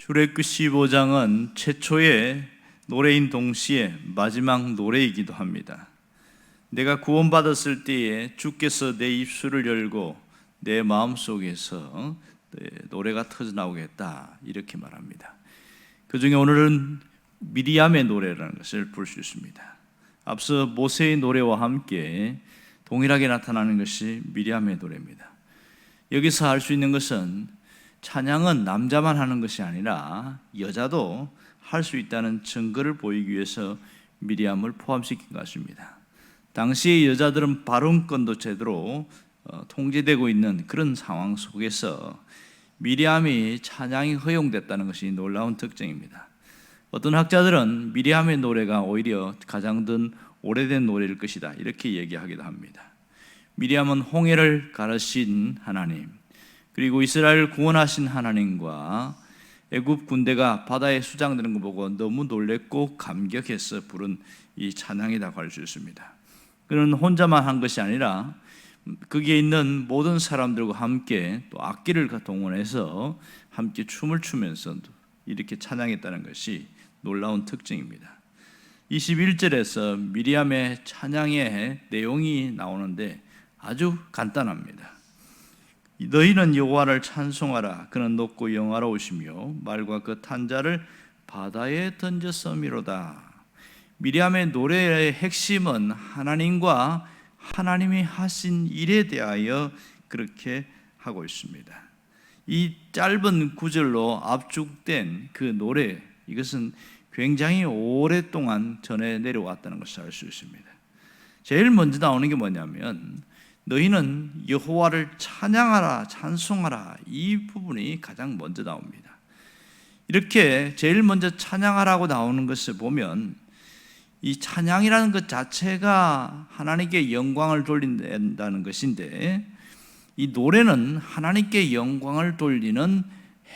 출애굽기 15장은 최초의 노래인 동시에 마지막 노래이기도 합니다. 내가 구원받았을 때에 주께서 내 입술을 열고 내 마음속에서 노래가 터져나오겠다, 이렇게 말합니다. 그 중에 오늘은 미리암의 노래라는 것을 볼 수 있습니다. 앞서 모세의 노래와 함께 동일하게 나타나는 것이 미리암의 노래입니다. 여기서 알 수 있는 것은 찬양은 남자만 하는 것이 아니라 여자도 할 수 있다는 증거를 보이기 위해서 미리암을 포함시킨 것 같습니다. 당시의 여자들은 발언권도 제대로 통제되고 있는 그런 상황 속에서 미리암이 찬양이 허용됐다는 것이 놀라운 특징입니다. 어떤 학자들은 미리암의 노래가 오히려 가장 오래된 노래일 것이다, 이렇게 얘기하기도 합니다. 미리암은 홍해를 가르신 하나님, 그리고 이스라엘을 구원하신 하나님과 애굽 군대가 바다에 수장되는 거 보고 너무 놀랬고 감격해서 부른 이 찬양이라고 할 수 있습니다. 그는 혼자만 한 것이 아니라 거기에 있는 모든 사람들과 함께 또 악기를 동원해서 함께 춤을 추면서 이렇게 찬양했다는 것이 놀라운 특징입니다. 21절에서 미리암의 찬양의 내용이 나오는데 아주 간단합니다. 너희는 여호와를 찬송하라. 그는 높고 영화로우시며 말과 그 탄자를 바다에 던졌음이로다. 미리암의 노래의 핵심은 하나님과 하나님이 하신 일에 대하여 그렇게 하고 있습니다. 이 짧은 구절로 압축된 그 노래, 이것은 굉장히 오랫동안 전해 내려왔다는 것을 알 수 있습니다. 제일 먼저 나오는 게 뭐냐면 너희는 여호와를 찬양하라, 찬송하라, 이 부분이 가장 먼저 나옵니다. 이렇게 제일 먼저 찬양하라고 나오는 것을 보면 이 찬양이라는 것 자체가 하나님께 영광을 돌린다는 것인데, 이 노래는 하나님께 영광을 돌리는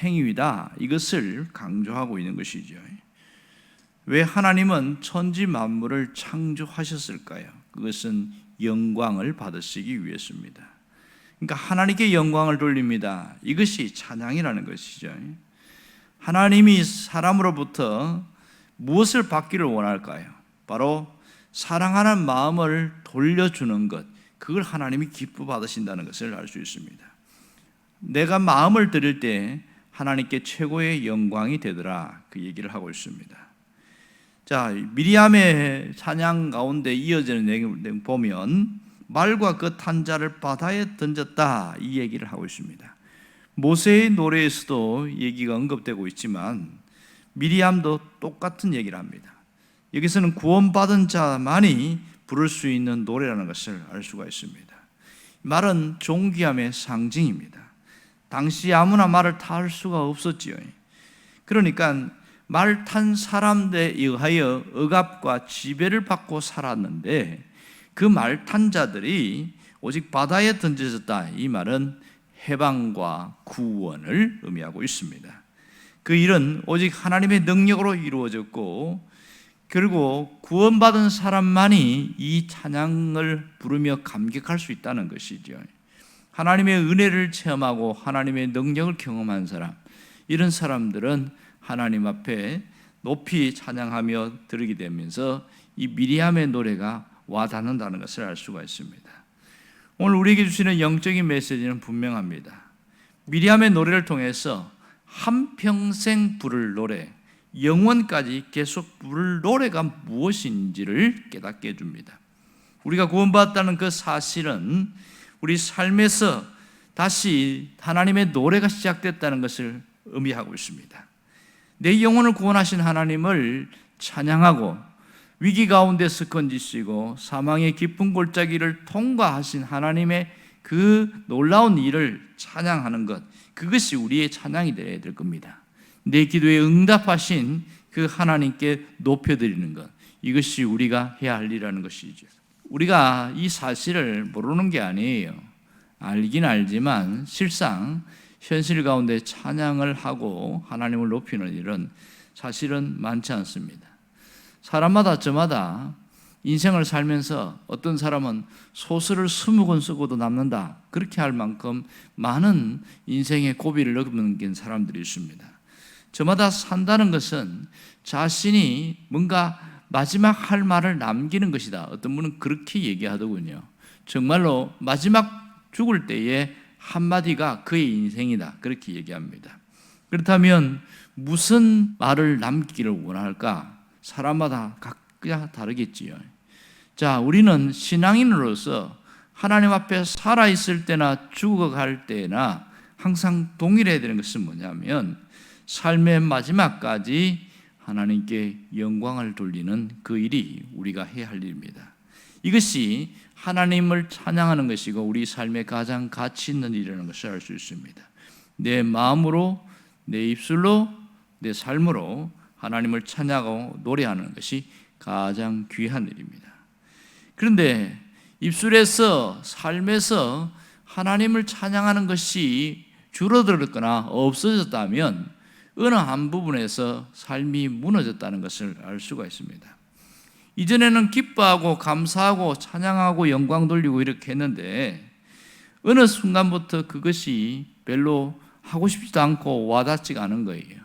행위다, 이것을 강조하고 있는 것이죠. 왜 하나님은 천지 만물을 창조하셨을까요? 그것은 영광을 받으시기 위해서입니다. 그러니까 하나님께 영광을 돌립니다. 이것이 찬양이라는 것이죠. 하나님이 사람으로부터 무엇을 받기를 원할까요? 바로 사랑하는 마음을 돌려주는 것, 그걸 하나님이 기뻐 받으신다는 것을 알 수 있습니다. 내가 마음을 드릴 때 하나님께 최고의 영광이 되더라, 그 얘기를 하고 있습니다. 자, 미리암의 찬양 가운데 이어지는 내용 보면 말과 그 탄자를 바다에 던졌다, 이 얘기를 하고 있습니다. 모세의 노래에서도 얘기가 언급되고 있지만 미리암도 똑같은 얘기를 합니다. 여기서는 구원받은 자만이 부를 수 있는 노래라는 것을 알 수가 있습니다. 말은 존귀함의 상징입니다. 당시 아무나 말을 탈 수가 없었지요. 그러니까 말 탄 사람들에 의하여 억압과 지배를 받고 살았는데 그 말 탄 자들이 오직 바다에 던져졌다, 이 말은 해방과 구원을 의미하고 있습니다. 그 일은 오직 하나님의 능력으로 이루어졌고, 그리고 구원받은 사람만이 이 찬양을 부르며 감격할 수 있다는 것이죠. 하나님의 은혜를 체험하고 하나님의 능력을 경험한 사람, 이런 사람들은 하나님 앞에 높이 찬양하며 들으게 되면서 이 미리암의 노래가 와닿는다는 것을 알 수가 있습니다. 오늘 우리에게 주시는 영적인 메시지는 분명합니다. 미리암의 노래를 통해서 한평생 부를 노래, 영원까지 계속 부를 노래가 무엇인지를 깨닫게 해줍니다. 우리가 구원받았다는 그 사실은 우리 삶에서 다시 하나님의 노래가 시작됐다는 것을 의미하고 있습니다. 내 영혼을 구원하신 하나님을 찬양하고 위기 가운데서 건지시고 사망의 깊은 골짜기를 통과하신 하나님의 그 놀라운 일을 찬양하는 것, 그것이 우리의 찬양이 되어야 될 겁니다. 내 기도에 응답하신 그 하나님께 높여드리는 것, 이것이 우리가 해야 할 일이라는 것이죠. 우리가 이 사실을 모르는 게 아니에요. 알긴 알지만 실상 현실 가운데 찬양을 하고 하나님을 높이는 일은 사실은 많지 않습니다. 사람마다 저마다 인생을 살면서 어떤 사람은 소설을 20권 쓰고도 남는다, 그렇게 할 만큼 많은 인생의 고비를 넘긴 사람들이 있습니다. 저마다 산다는 것은 자신이 뭔가 마지막 할 말을 남기는 것이다. 어떤 분은 그렇게 얘기하더군요. 정말로 마지막 죽을 때의 한마디가 그의 인생이다. 그렇게 얘기합니다. 그렇다면 무슨 말을 남기기를 원할까? 사람마다 각자 다르겠지요. 자, 우리는 신앙인으로서 하나님 앞에 살아있을 때나 죽어갈 때나 항상 동일해야 되는 것은 뭐냐면 삶의 마지막까지 하나님께 영광을 돌리는 그 일이 우리가 해야 할 일입니다. 이것이 하나님을 찬양하는 것이고 우리 삶의 가장 가치 있는 일이라는 것을 알 수 있습니다. 내 마음으로, 내 입술로, 내 삶으로 하나님을 찬양하고 노래하는 것이 가장 귀한 일입니다. 그런데 입술에서, 삶에서 하나님을 찬양하는 것이 줄어들었거나 없어졌다면 어느 한 부분에서 삶이 무너졌다는 것을 알 수가 있습니다. 이전에는 기뻐하고 감사하고 찬양하고 영광 돌리고 이렇게 했는데 어느 순간부터 그것이 별로 하고 싶지도 않고 와닿지가 않은 거예요.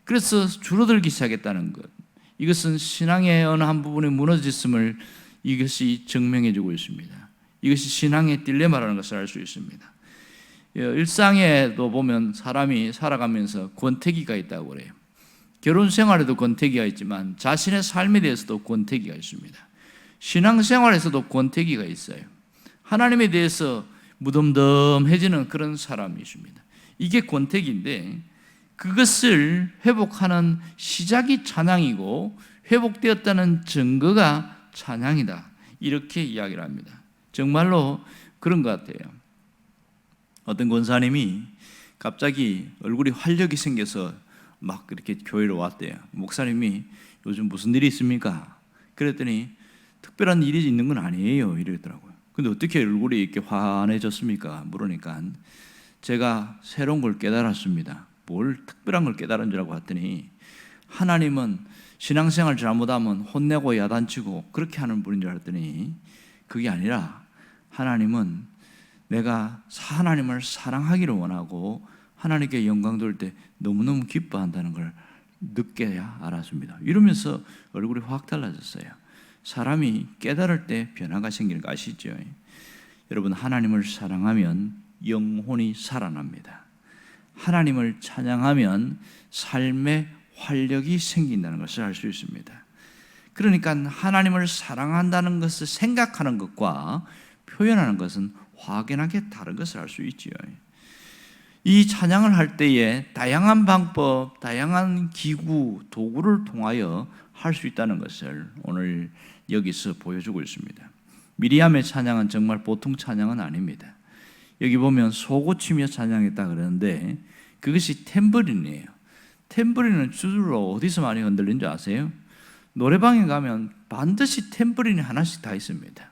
그래서 줄어들기 시작했다는 것, 이것은 신앙의 어느 한 부분이 무너졌음을 이것이 증명해 주고 있습니다. 이것이 신앙의 딜레마라는 것을 알 수 있습니다. 일상에도 보면 사람이 살아가면서 권태기가 있다고 그래요. 결혼 생활에도 권태기가 있지만 자신의 삶에 대해서도 권태기가 있습니다. 신앙생활에서도 권태기가 있어요. 하나님에 대해서 무덤덤해지는 그런 사람이 있습니다. 이게 권태기인데 그것을 회복하는 시작이 찬양이고 회복되었다는 증거가 찬양이다. 이렇게 이야기를 합니다. 정말로 그런 것 같아요. 어떤 권사님이 갑자기 얼굴이 활력이 생겨서 막 이렇게 교회로 왔대요. 목사님이 요즘 무슨 일이 있습니까? 그랬더니 특별한 일이 있는 건 아니에요. 이러더라고요. 근데 어떻게 얼굴이 이렇게 환해졌습니까? 물으니까 제가 새로운 걸 깨달았습니다. 뭘 특별한 걸 깨달은 줄 알고 봤더니 하나님은 신앙생활 잘못하면 혼내고 야단치고 그렇게 하는 분인 줄 알았더니 그게 아니라 하나님은 내가 하나님을 사랑하기를 원하고 하나님께 영광 돌 때 너무너무 기뻐한다는 걸 늦게야 알았습니다. 이러면서 얼굴이 확 달라졌어요. 사람이 깨달을 때 변화가 생기는 거 아시죠? 여러분, 하나님을 사랑하면 영혼이 살아납니다. 하나님을 찬양하면 삶의 활력이 생긴다는 것을 알 수 있습니다. 그러니까 하나님을 사랑한다는 것을 생각하는 것과 표현하는 것은 확연하게 다른 것을 알 수 있지요. 이 찬양을 할 때에 다양한 방법, 다양한 기구, 도구를 통하여 할 수 있다는 것을 오늘 여기서 보여주고 있습니다. 미리암의 찬양은 정말 보통 찬양은 아닙니다. 여기 보면 소고치며 찬양했다 그러는데 그것이 탬버린이에요. 탬버린은 주로 어디서 많이 흔들린 줄 아세요? 노래방에 가면 반드시 탬버린이 하나씩 다 있습니다.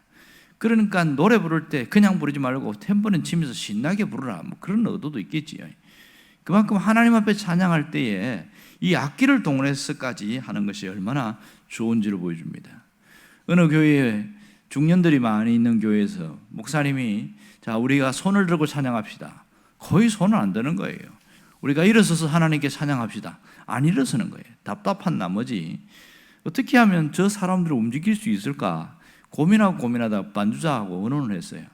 그러니까 노래 부를 때 그냥 부르지 말고 탬버린 치면서 신나게 부르라, 뭐 그런 의도도 있겠지요. 그만큼 하나님 앞에 찬양할 때에 이 악기를 동원해서까지 하는 것이 얼마나 좋은지를 보여줍니다. 어느 교회에 중년들이 많이 있는 교회에서 목사님이 자, 우리가 손을 들고 찬양합시다. 거의 손을 안 드는 거예요. 우리가 일어서서 하나님께 찬양합시다. 안 일어서는 거예요. 답답한 나머지 어떻게 하면 저 사람들을 움직일 수 있을까 고민하다 반주자하고 의논을 했어요.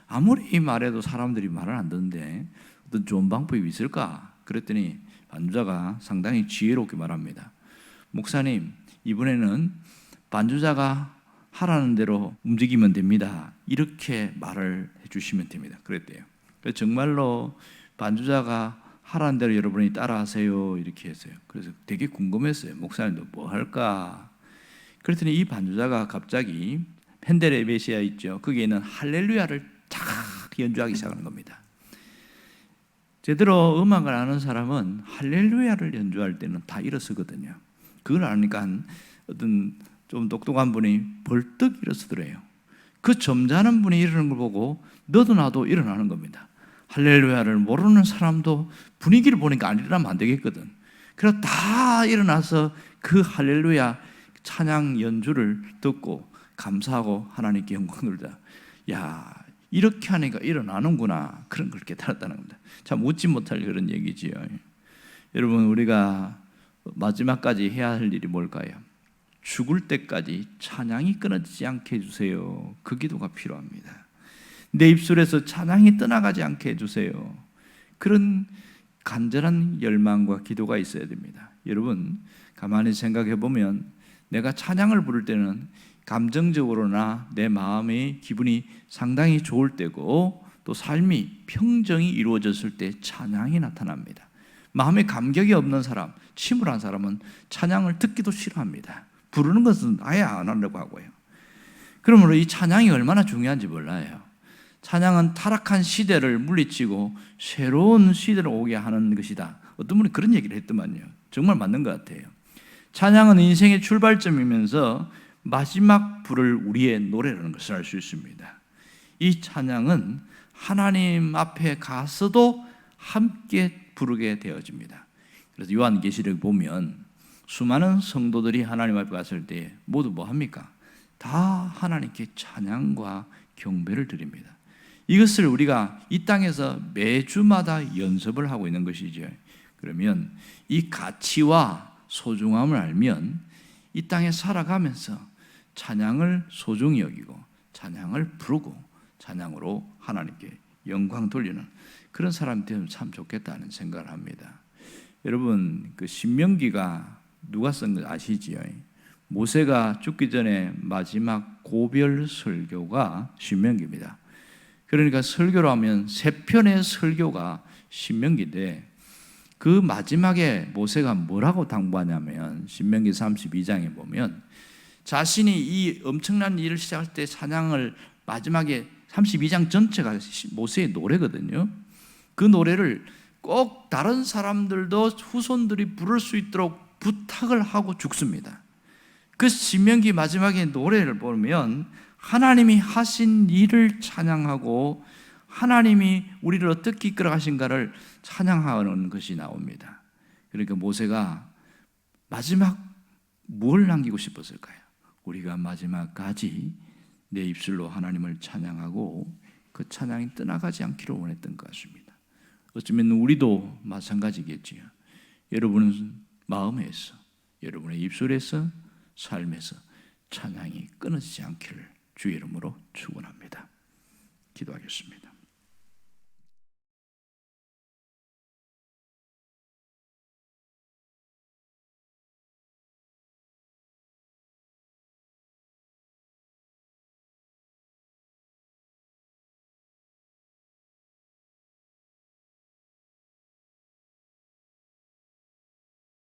아무리 말해도 사람들이 말을 안 듣는데 어떤 좋은 방법이 있을까? 그랬더니 반주자가 상당히 지혜롭게 말합니다. 목사님, 이번에는 반주자가 하라는 대로 움직이면 됩니다. 이렇게 말을 해주시면 됩니다. 그랬대요. 그래서 정말로 반주자가 하라는 대로 여러분이 따라하세요. 이렇게 했어요. 그래서 되게 궁금했어요. 목사님도 뭐 할까? 그랬더니 이 반주자가 갑자기 펜데레베시아 있죠. 거기에 있는 할렐루야를 쫙 연주하기 시작하는 겁니다. 제대로 음악을 아는 사람은 할렐루야를 연주할 때는 다 일어서거든요. 그걸 아니까 어떤 좀 똑똑한 분이 벌떡 일어서더래요. 그 점잖은 분이 이러는 걸 보고 너도 나도 일어나는 겁니다. 할렐루야를 모르는 사람도 분위기를 보니까 안 일어나면 안 되겠거든. 그래서 다 일어나서 그 할렐루야 찬양 연주를 듣고 감사하고 하나님께 영광 돌리다. 야, 이렇게 하니까 일어나는구나. 그런 걸 깨달았다는 겁니다. 참 웃지 못할 그런 얘기지요. 여러분, 우리가 마지막까지 해야 할 일이 뭘까요? 죽을 때까지 찬양이 끊어지지 않게 해주세요. 그 기도가 필요합니다. 내 입술에서 찬양이 떠나가지 않게 해주세요. 그런 간절한 열망과 기도가 있어야 됩니다. 여러분, 가만히 생각해 보면 내가 찬양을 부를 때는 감정적으로나 내 마음의 기분이 상당히 좋을 때고, 또 삶이 평정이 이루어졌을 때 찬양이 나타납니다. 마음에 감격이 없는 사람, 침울한 사람은 찬양을 듣기도 싫어합니다. 부르는 것은 아예 안 하려고 하고요. 그러므로 이 찬양이 얼마나 중요한지 몰라요. 찬양은 타락한 시대를 물리치고 새로운 시대를 오게 하는 것이다. 어떤 분이 그런 얘기를 했더만요. 정말 맞는 것 같아요. 찬양은 인생의 출발점이면서 마지막 부를 우리의 노래라는 것을 알 수 있습니다. 이 찬양은 하나님 앞에 가서도 함께 부르게 되어집니다. 그래서 요한계시록 보면 수많은 성도들이 하나님 앞에 갔을 때 모두 뭐 합니까? 다 하나님께 찬양과 경배를 드립니다. 이것을 우리가 이 땅에서 매주마다 연습을 하고 있는 것이죠. 그러면 이 가치와 소중함을 알면 이 땅에 살아가면서 찬양을 소중히 여기고 찬양을 부르고 찬양으로 하나님께 영광 돌리는 그런 사람이 되면 참 좋겠다는 생각을 합니다. 여러분, 그 신명기가 누가 쓴 거 아시지요? 모세가 죽기 전에 마지막 고별 설교가 신명기입니다. 그러니까 설교로 하면 3편의 설교가 신명기인데, 그 마지막에 모세가 뭐라고 당부하냐면 신명기 32장에 보면 자신이 이 엄청난 일을 시작할 때 찬양을 마지막에 32장 전체가 모세의 노래거든요. 그 노래를 꼭 다른 사람들도 후손들이 부를 수 있도록 부탁을 하고 죽습니다. 그 신명기 마지막에 노래를 보면 하나님이 하신 일을 찬양하고 하나님이 우리를 어떻게 이끌어 가신가를 찬양하는 것이 나옵니다. 그러니까 모세가 마지막 뭘 남기고 싶었을까요? 우리가 마지막까지 내 입술로 하나님을 찬양하고 그 찬양이 떠나가지 않기를 원했던 것 같습니다. 어쩌면 우리도 마찬가지겠지요. 여러분은 마음에서, 여러분의 입술에서, 삶에서 찬양이 끊어지지 않기를 주의 이름으로 축원합니다. 기도하겠습니다.